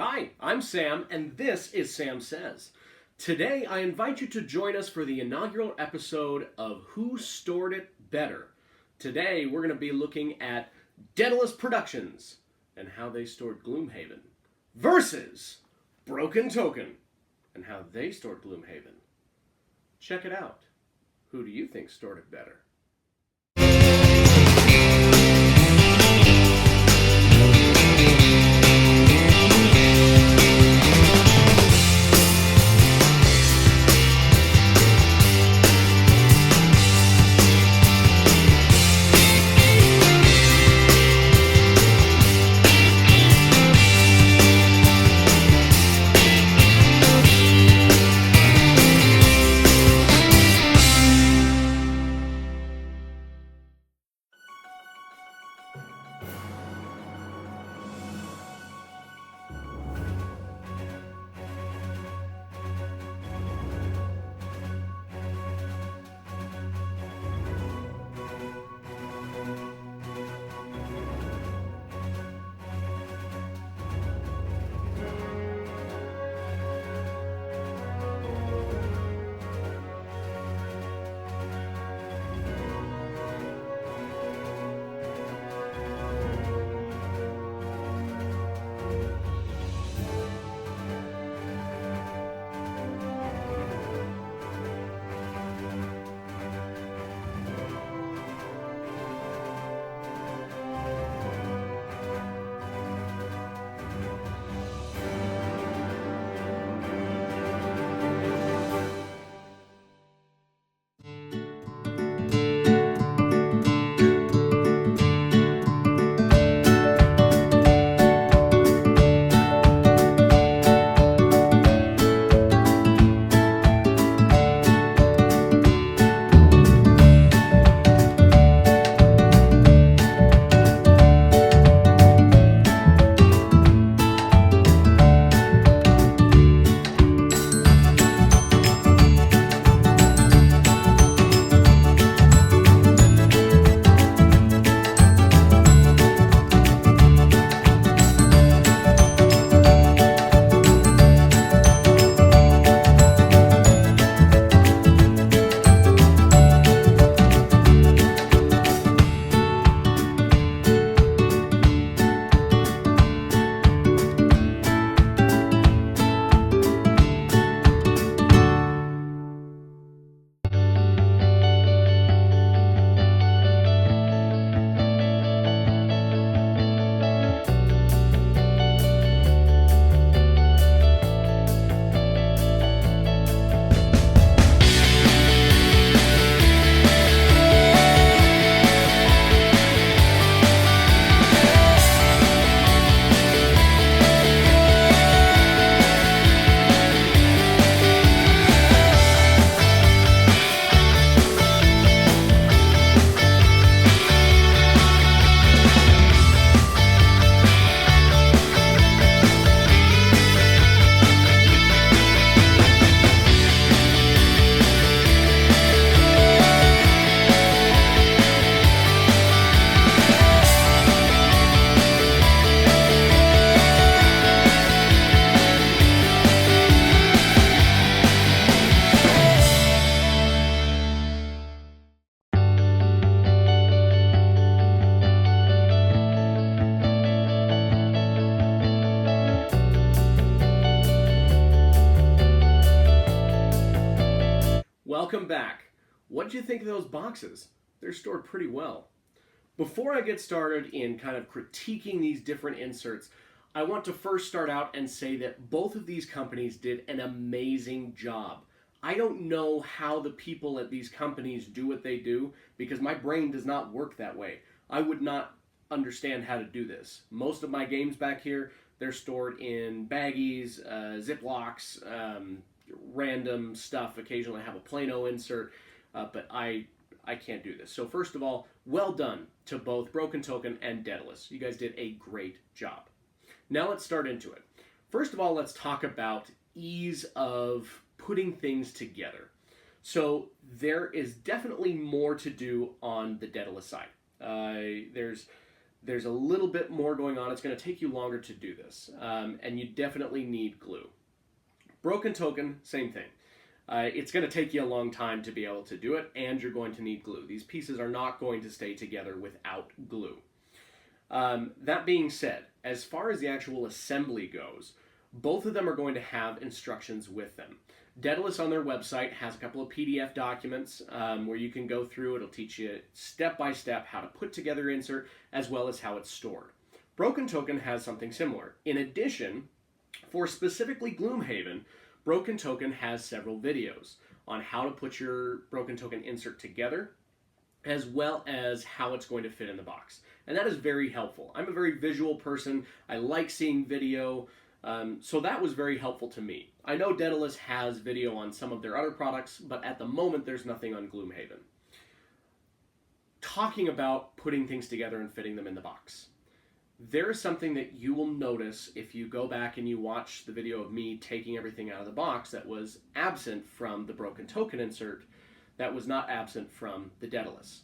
Hi, I'm Sam, and this is Sam Says. Today, I invite you to join us for the inaugural episode of Who Stored It Better. Today, we're going to be looking at Daedalus Productions and how they stored Gloomhaven versus Broken Token and how they stored Gloomhaven. Check it out. Who do you think stored it better? Welcome back. What did you think of those boxes? They're stored pretty well. Before I get started in kind of critiquing these different inserts, I want to first start out and say that both of these companies did an amazing job. I don't know how the people at these companies do what they do because my brain does not work that way. I would not understand how to do this. Most of my games back here, they're stored in baggies, Ziplocs, random stuff. Occasionally I have a Plano insert, but I can't do this. So first of all, well done to both Broken Token and Daedalus. You guys did a great job. Now let's start into it. First of all, let's talk about ease of putting things together. So there is definitely more to do on the Daedalus side. There's There's a little bit more going on. It's going to take you longer to do this, and you definitely need glue. Broken Token, same thing. It's going to take you a long time to be able to do it, and you're going to need glue. These pieces are not going to stay together without glue. That being said, as far as the actual assembly goes, both of them are going to have instructions with them. Daedalus on their website has a couple of PDF documents where you can go through. It'll teach you step by step how to put together your insert as well as how it's stored. Broken Token has something similar. In addition, for specifically Gloomhaven, Broken Token has several videos on how to put your Broken Token insert together, as well as how it's going to fit in the box. And that is very helpful. I'm a very visual person. I like seeing video, so that was very helpful to me. I know Daedalus has video on some of their other products, but at the moment there's nothing on Gloomhaven. Talking about putting things together and fitting them in the box. There is something that you will notice if you go back and you watch the video of me taking everything out of the box that was absent from the Broken Token insert, that was not absent from the Daedalus.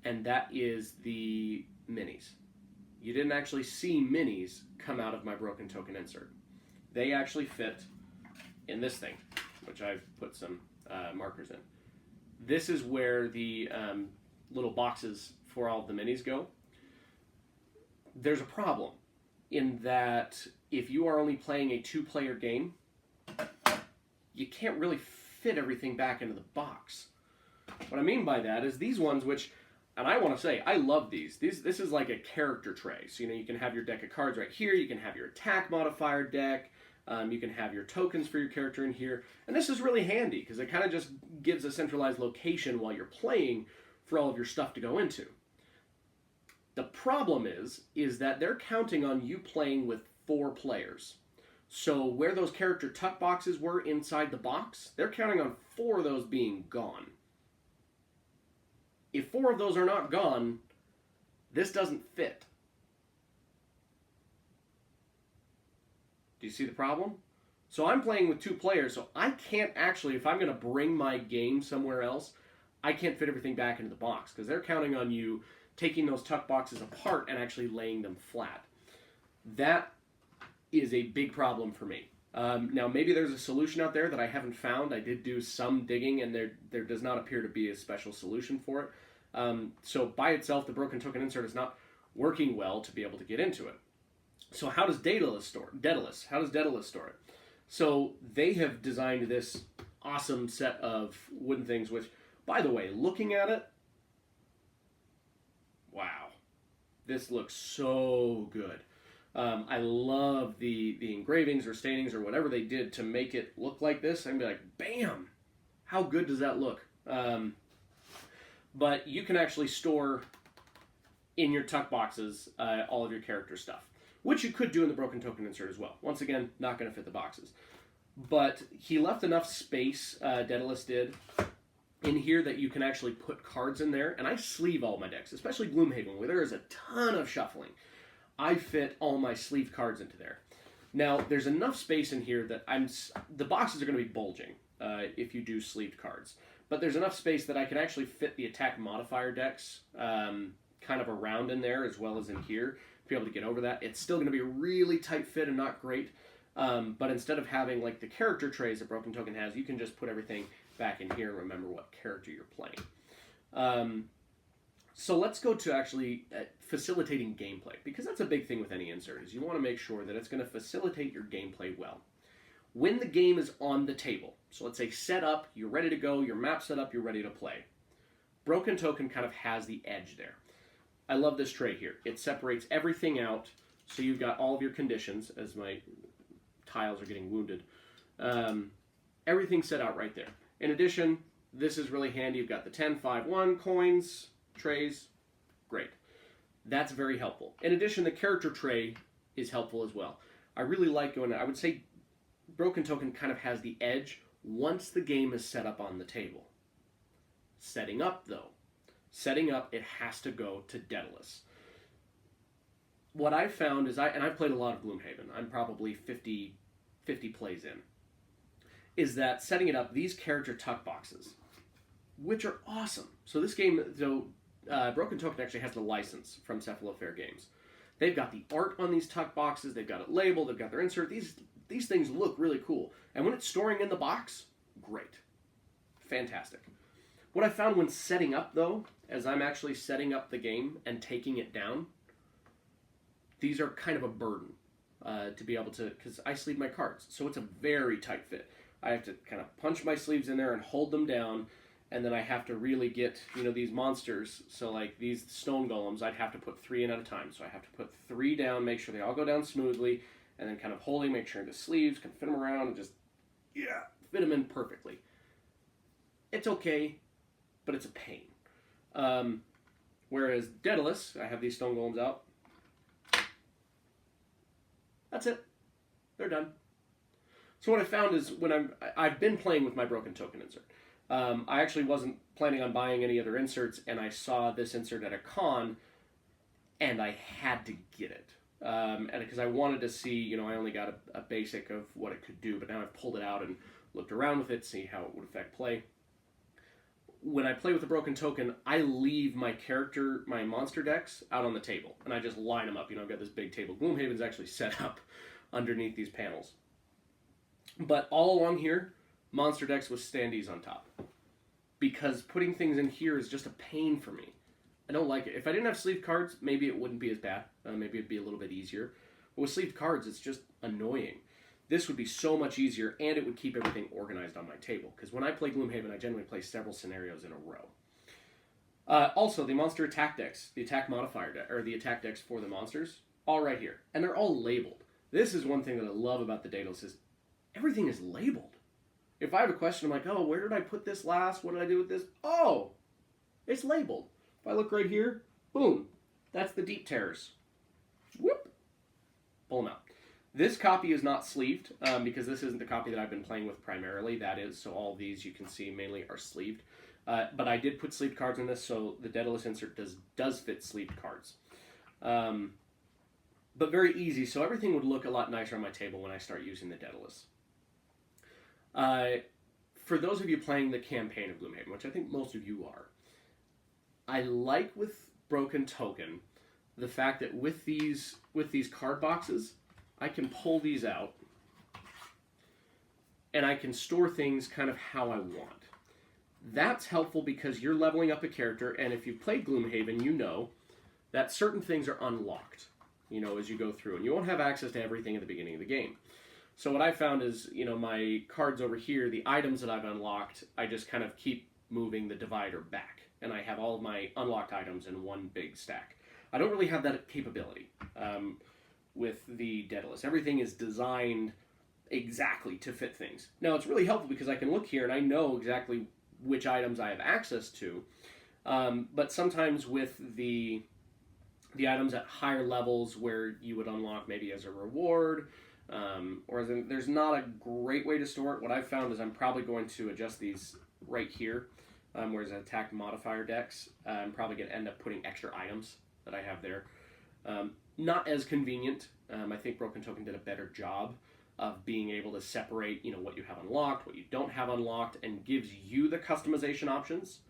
And that is the minis. You didn't actually see minis come out of my Broken Token insert. They actually fit in this thing, which I've put some markers in. This is where the little boxes for all of the minis go. There's a problem in that if you are only playing a 2-player game, you can't really fit everything back into the box. What I mean by that is these ones, which, and I want to say, I love these. This is like a character tray. So, you can have your deck of cards right here. You can have your attack modifier deck. You can have your tokens for your character in here. And this is really handy because it kind of just gives a centralized location while you're playing for all of your stuff to go into. The problem is that they're counting on you playing with 4 players. So where those character tuck boxes were inside the box, they're counting on 4 of those being gone. If 4 of those are not gone, this doesn't fit. Do you see the problem? So I'm playing with 2 players, so I can't actually, if I'm going to bring my game somewhere else, I can't fit everything back into the box because they're counting on you taking those tuck boxes apart and actually laying them flat. That is a big problem for me. Now, maybe there's a solution out there that I haven't found. I did do some digging, and there does not appear to be a special solution for it. So by itself, the Broken Token insert is not working well to be able to get into it. So how does Daedalus store it? So they have designed this awesome set of wooden things, which, by the way, looking at it, wow, this looks so good. I love the engravings or stainings or whatever they did to make it look like this. I'm like, bam! How good does that look? But you can actually store in your tuck boxes all of your character stuff, which you could do in the Broken Token insert as well. Once again, not going to fit the boxes. But he left enough space, Daedalus did, in here that you can actually put cards in there. And I sleeve all my decks, especially Gloomhaven, where there is a ton of shuffling. I fit all my sleeved cards into there. Now, there's enough space in here that the boxes are going to be bulging if you do sleeved cards. But there's enough space that I can actually fit the attack modifier decks kind of around in there as well as in here to be able to get over that. It's still going to be a really tight fit and not great. But instead of having like the character trays that Broken Token has, you can just put everything back in here and remember what character you're playing. So let's go to actually facilitating gameplay, because that's a big thing with any insert, is you want to make sure that it's going to facilitate your gameplay well. When the game is on the table, so let's say set up, you're ready to go, your map set up, you're ready to play. Broken Token kind of has the edge there. I love this tray here. It separates everything out, so you've got all of your conditions, as my tiles are getting wounded. Everything's set out right there. In addition, this is really handy. You've got the 10, 5, 1 coins, trays. Great. That's very helpful. In addition, the character tray is helpful as well. I really like going, I would say Broken Token kind of has the edge once the game is set up on the table. Setting up, it has to go to Daedalus. What I've found is, I've played a lot of Gloomhaven. I'm probably 50 plays in. Is that setting it up, these character tuck boxes, which are awesome. So this game, Broken Token actually has the license from Cephalofair Games. They've got the art on these tuck boxes. They've got it labeled. They've got their insert. These things look really cool. And when it's storing in the box, great. Fantastic. What I found when setting up, though, as I'm actually setting up the game and taking it down, these are kind of a burden to be able to, because I sleeve my cards. So it's a very tight fit. I have to kind of punch my sleeves in there and hold them down. And then I have to really get, these monsters. So like these stone golems, I'd have to put 3 in at a time. So I have to put 3 down, make sure they all go down smoothly, and then kind of holding, make sure the sleeves can fit them around and just, fit them in perfectly. It's okay, but it's a pain. Whereas Daedalus, I have these stone golems out. That's it. They're done. So what I found is when I've been playing with my Broken Token insert. I actually wasn't planning on buying any other inserts, and I saw this insert at a con, and I had to get it. And because I wanted to see, I only got a basic of what it could do, but now I've pulled it out and looked around with it, see how it would affect play. When I play with a Broken Token, I leave my monster decks out on the table, and I just line them up. I've got this big table. Gloomhaven's actually set up underneath these panels. But all along here, monster decks with standees on top. Because putting things in here is just a pain for me. I don't like it. If I didn't have sleeved cards, maybe it wouldn't be as bad. Maybe it'd be a little bit easier. But with sleeved cards, it's just annoying. This would be so much easier, and it would keep everything organized on my table. Because when I play Gloomhaven, I generally play several scenarios in a row. Also, the monster attack decks, the attack modifier deck, or the attack decks for the monsters, all right here. And they're all labeled. This is one thing that I love about the Daedalus is everything is labeled. If I have a question, I'm like, oh, where did I put this last? What did I do with this? Oh, it's labeled. If I look right here, boom, that's the Deep Terrors. Whoop, pull them out. This copy is not sleeved because this isn't the copy that I've been playing with primarily. That is, so all these you can see mainly are sleeved. But I did put sleeved cards in this, so the Daedalus insert does fit sleeved cards. But very easy, so everything would look a lot nicer on my table when I start using the Daedalus. For those of you playing the campaign of Gloomhaven, which I think most of you are, I like with Broken Token the fact that with these card boxes, I can pull these out and I can store things kind of how I want. That's helpful because you're leveling up a character, and if you've played Gloomhaven, you know that certain things are unlocked, as you go through, and you won't have access to everything at the beginning of the game. So what I found is, my cards over here, the items that I've unlocked, I just kind of keep moving the divider back, and I have all of my unlocked items in one big stack. I don't really have that capability with the Daedalus. Everything is designed exactly to fit things. Now, it's really helpful because I can look here and I know exactly which items I have access to, but sometimes with the items at higher levels where you would unlock maybe as a reward, or there's not a great way to store it. What I've found is I'm probably going to adjust these right here, where it's attack modifier decks. I'm probably going to end up putting extra items that I have there. Not as convenient. I think Broken Token did a better job of being able to separate, what you have unlocked, what you don't have unlocked, and gives you the customization options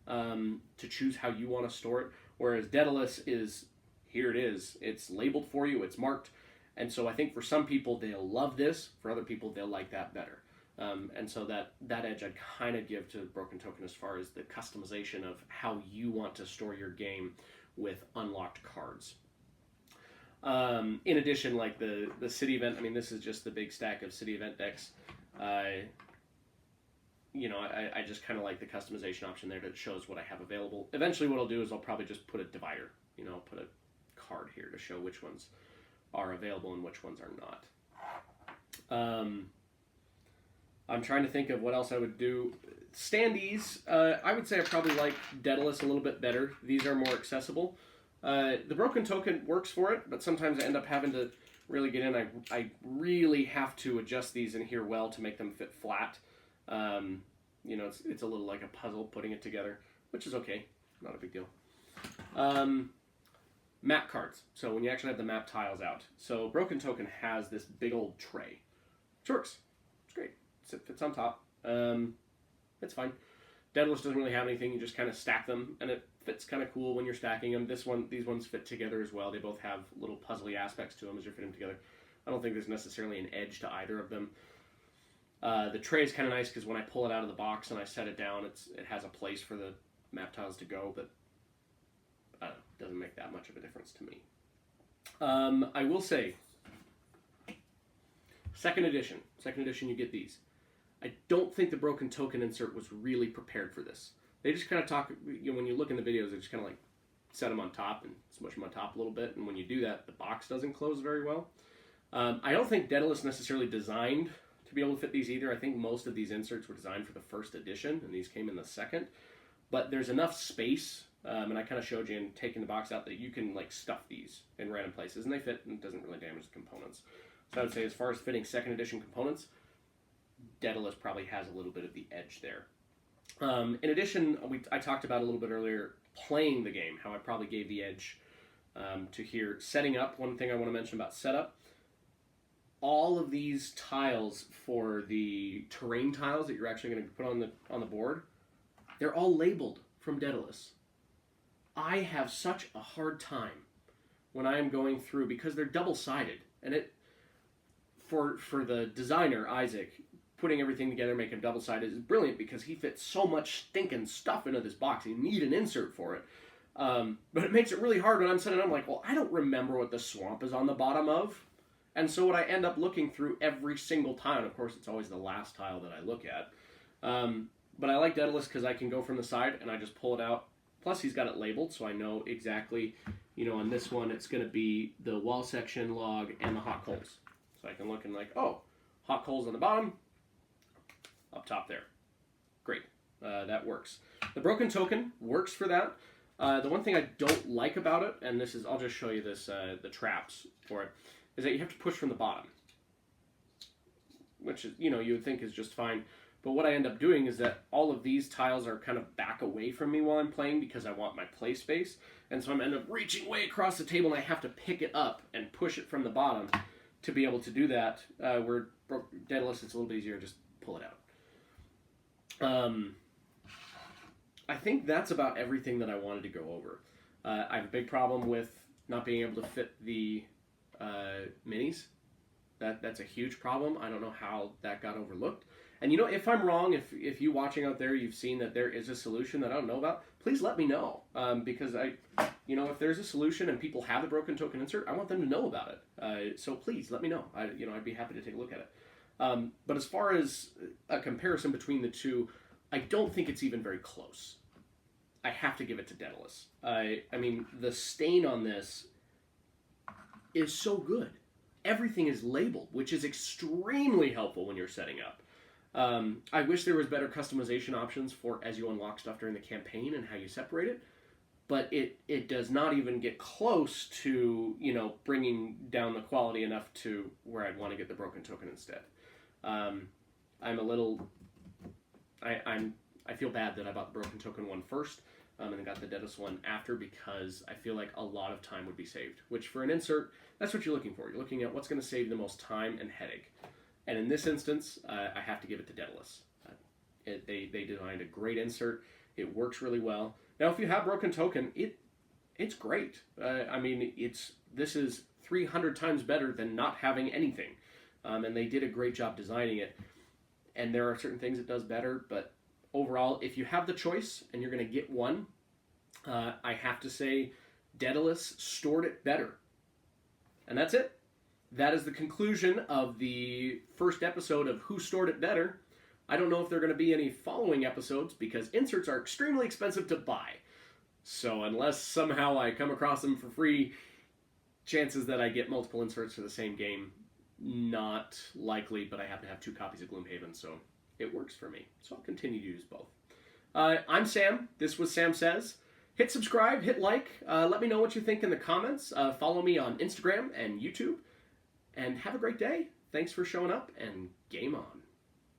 to choose how you want to store it. Whereas Daedalus is, here it is. It's labeled for you. It's marked. And so I think for some people, they'll love this. For other people, they'll like that better. And so that edge I'd kind of give to Broken Token as far as the customization of how you want to store your game with unlocked cards. In addition, like the city event, this is just the big stack of city event decks. I just kind of like the customization option there that shows what I have available. Eventually what I'll do is I'll probably just put a divider, put a card here to show which ones are available and which ones are not. I'm trying to think of what else I would do. Standees, I would say I probably like Daedalus a little bit better. These are more accessible. The Broken Token works for it, but sometimes I end up having to really get in. I really have to adjust these in here well to make them fit flat. It's a little like a puzzle putting it together, which is okay. Not a big deal. Map cards. So when you actually have the map tiles out. So Broken Token has this big old tray. Which works. It's great. It fits on top. It's fine. Daedalus doesn't really have anything. You just kind of stack them, and it fits kind of cool when you're stacking them. These ones fit together as well. They both have little puzzly aspects to them as you're fitting them together. I don't think there's necessarily an edge to either of them. The tray is kind of nice because when I pull it out of the box and I set it down, it has a place for the map tiles to go, but it doesn't make that much of a difference to me. I will say, second edition, you get these. I don't think the broken token insert was really prepared for this. They just kind of talk, when you look in the videos, they just kind of like set them on top and smush them on top a little bit, and when you do that, the box doesn't close very well. I don't think Daedalus necessarily designed to be able to fit these either. I think most of these inserts were designed for the first edition, and these came in the second. But there's enough space, and I kind of showed you in taking the box out that you can like stuff these in random places, and they fit and it doesn't really damage the components. So I would say as far as fitting second edition components, Daedalus probably has a little bit of the edge there. In addition, I talked about a little bit earlier playing the game, how I probably gave the edge to here. Setting up, one thing I want to mention about setup, all of these tiles for the terrain tiles that you're actually going to put on the board, they're all labeled from Daedalus. I have such a hard time when I am going through, because they're double-sided, and for the designer, Isaac, putting everything together, making double-sided is brilliant because he fits so much stinking stuff into this box. You need an insert for it. But it makes it really hard when I'm setting it up. I'm like, well, I don't remember what the swamp is on the bottom of. And so what I end up looking through every single tile, and of course it's always the last tile that I look at. But I like Daedalus because I can go from the side and I just pull it out. Plus he's got it labeled, so I know exactly, on this one it's going to be the wall section, log, and the hot coals. So I can look and like, oh, hot coals on the bottom, up top there. Great. That works. The broken token works for that. The one thing I don't like about it, and this is, I'll just show you this, the traps for it, is that you have to push from the bottom, which is, you would think is just fine. But what I end up doing is that all of these tiles are kind of back away from me while I'm playing because I want my play space. And so I'm end up reaching way across the table and I have to pick it up and push it from the bottom to be able to do that. Where Daedalus, it's a little bit easier to just pull it out. I think that's about everything that I wanted to go over. I have a big problem with not being able to fit the minis. That's a huge problem. I don't know how that got overlooked. And if I'm wrong, if you watching out there, you've seen that there is a solution that I don't know about, please let me know. Because if there's a solution and people have the broken token insert, I want them to know about it. So please let me know. I'd be happy to take a look at it. But as far as a comparison between the two, I don't think it's even very close. I have to give it to Daedalus. I mean, the stain on this is so good. Everything is labeled, which is extremely helpful when you're setting up. I wish there was better customization options for as you unlock stuff during the campaign and how you separate it, but it does not even get close to, bringing down the quality enough to where I'd want to get the broken token instead. I feel bad that I bought the broken token one first, and then got the Daedalus one after, because I feel like a lot of time would be saved, which for an insert, that's what you're looking for. You're looking at what's going to save the most time and headache. And in this instance, I have to give it to Daedalus. They designed a great insert. It works really well. Now, if you have broken token, it's great. This is 300 times better than not having anything. And they did a great job designing it. And there are certain things it does better, but overall, if you have the choice and you're going to get one, I have to say Daedalus stored it better. And that's it. That is the conclusion of the first episode of Who Stored It Better. I don't know if there are going to be any following episodes because inserts are extremely expensive to buy. So unless somehow I come across them for free, chances that I get multiple inserts for the same game, not likely, but I happen to have 2 copies of Gloomhaven, so it works for me. So I'll continue to use both. I'm Sam. This was Sam Says. Hit subscribe, hit like, let me know what you think in the comments. Follow me on Instagram and YouTube. And have a great day. Thanks for showing up, and game on.